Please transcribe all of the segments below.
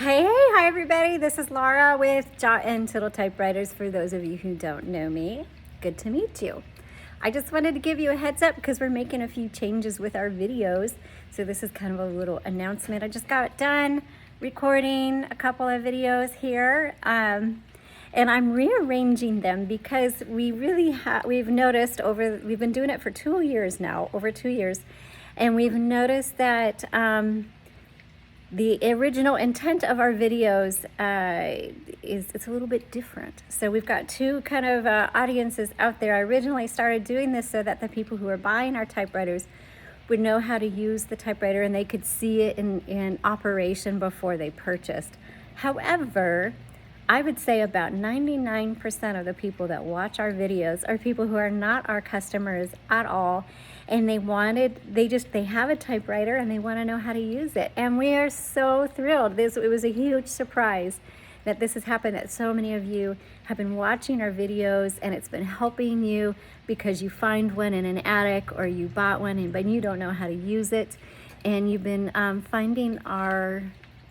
Hi everybody. This is Laura with Jot and Tittle Typewriters. For those of you who don't know me, good to meet you. I just wanted to give you a heads up because we're making a few changes with our videos. So this is kind of a little announcement. I just got done recording a couple of videos here. And I'm rearranging them because we've noticed we've been doing it for 2 years now, over 2 years, and we've noticed that the original intent of our videos it's a little bit different. So we've got two kind of audiences out there. I originally started doing this so that the people who are buying our typewriters would know how to use the typewriter and they could see it in operation before they purchased. However, I would say about 99% of the people that watch our videos are people who are not our customers at all, and they have a typewriter and they want to know how to use it. And we are so thrilled. It was a huge surprise that this has happened, that so many of you have been watching our videos and it's been helping you because you find one in an attic or you bought one but you don't know how to use it, and you've been finding our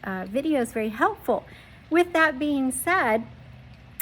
videos very helpful. With that being said,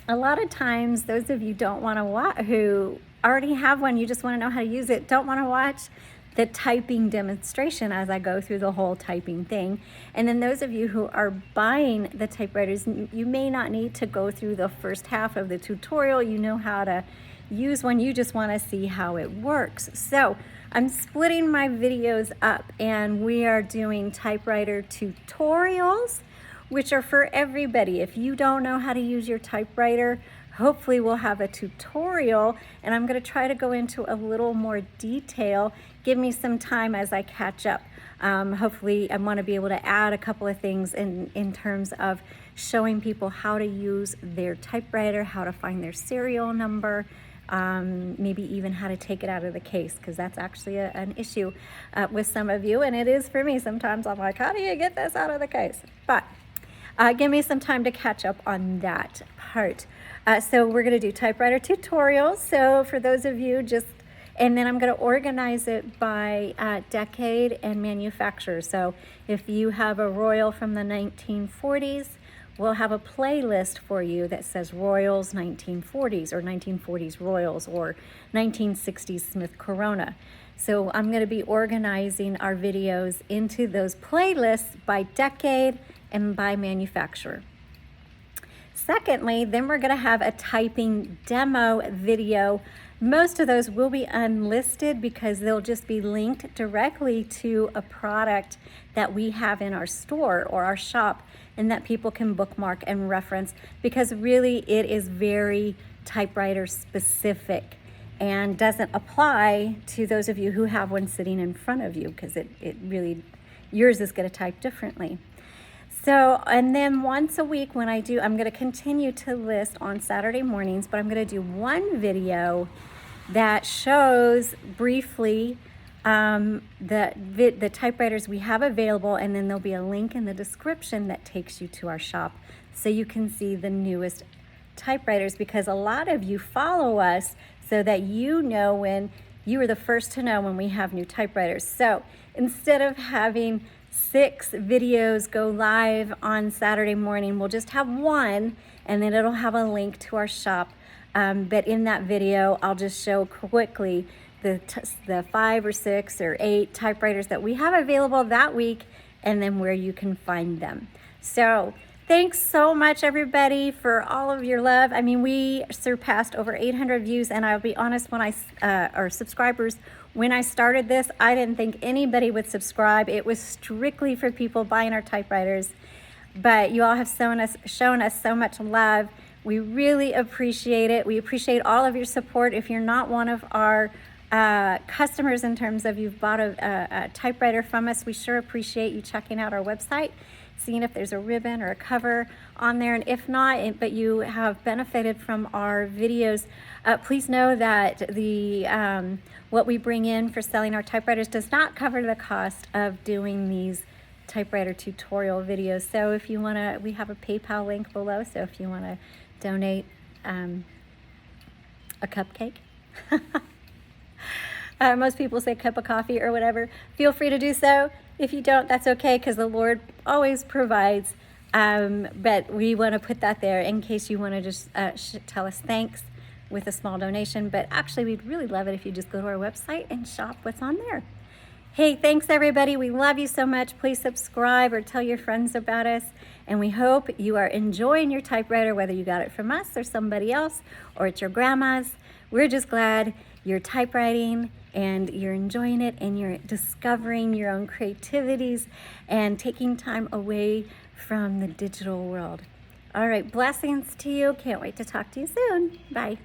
a lot of times those of you who already have one, you just want to know how to use it, don't want to watch the typing demonstration as I go through the whole typing thing. And then those of you who are buying the typewriters, you may not need to go through the first half of the tutorial. You know how to use one, you just want to see how it works. So I'm splitting my videos up and we are doing typewriter tutorials, which are for everybody. If you don't know how to use your typewriter, hopefully we'll have a tutorial, and I'm going to try to go into a little more detail. Give me some time as I catch up. Hopefully I want to be able to add a couple of things in terms of showing people how to use their typewriter, how to find their serial number, maybe even how to take it out of the case, because that's actually an issue with some of you, and it is for me. Sometimes I'm like, how do you get this out of the case? But give me some time to catch up on that part. So we're going to do typewriter tutorials. So for those of you and then I'm going to organize it by decade and manufacturer. So if you have a Royal from the 1940s, we'll have a playlist for you that says Royals 1940s or 1940s Royals or 1960s Smith Corona. So I'm going to be organizing our videos into those playlists by decade and by manufacturer. Secondly, then we're going to have a typing demo video. Most of those will be unlisted because they'll just be linked directly to a product that we have in our store or our shop, and that people can bookmark and reference, because really it is very typewriter specific and doesn't apply to those of you who have one sitting in front of you, because yours is going to type differently. So, and then once a week I'm going to continue to list on Saturday mornings, but I'm going to do one video that shows briefly the typewriters we have available, and then there'll be a link in the description that takes you to our shop so you can see the newest typewriters, because a lot of you follow us so that you are the first to know when we have new typewriters. So instead of having 6 videos go live on Saturday morning, we'll just have one, and then it'll have a link to our shop. But in that video, I'll just show quickly the 5 or 6 or 8 typewriters that we have available that week, and then where you can find them. So thanks so much, everybody, for all of your love. I mean, we surpassed over 800 views, and I'll be honest, or subscribers, when I started this, I didn't think anybody would subscribe. It was strictly for people buying our typewriters, but you all have shown us so much love. We really appreciate it. We appreciate all of your support. If you're not one of our customers in terms of you've bought a typewriter from us, we sure appreciate you checking out our website, seeing if there's a ribbon or a cover on there. And if not, but you have benefited from our videos, please know that what we bring in for selling our typewriters does not cover the cost of doing these typewriter tutorial videos. So if you want to, we have a PayPal link below, so if you want to donate a cupcake, most people say cup of coffee or whatever, feel free to do so. If you don't, that's okay, because the Lord always provides But we want to put that there in case you want to just tell us thanks with a small donation. But actually, we'd really love it if you just go to our website and shop what's on there. Hey, thanks everybody. We love you so much. Please subscribe or tell your friends about us. And we hope you are enjoying your typewriter, whether you got it from us or somebody else, or it's your grandma's. We're just glad you're typewriting and you're enjoying it and you're discovering your own creativities and taking time away from the digital world. All right, blessings to you. Can't wait to talk to you soon. Bye.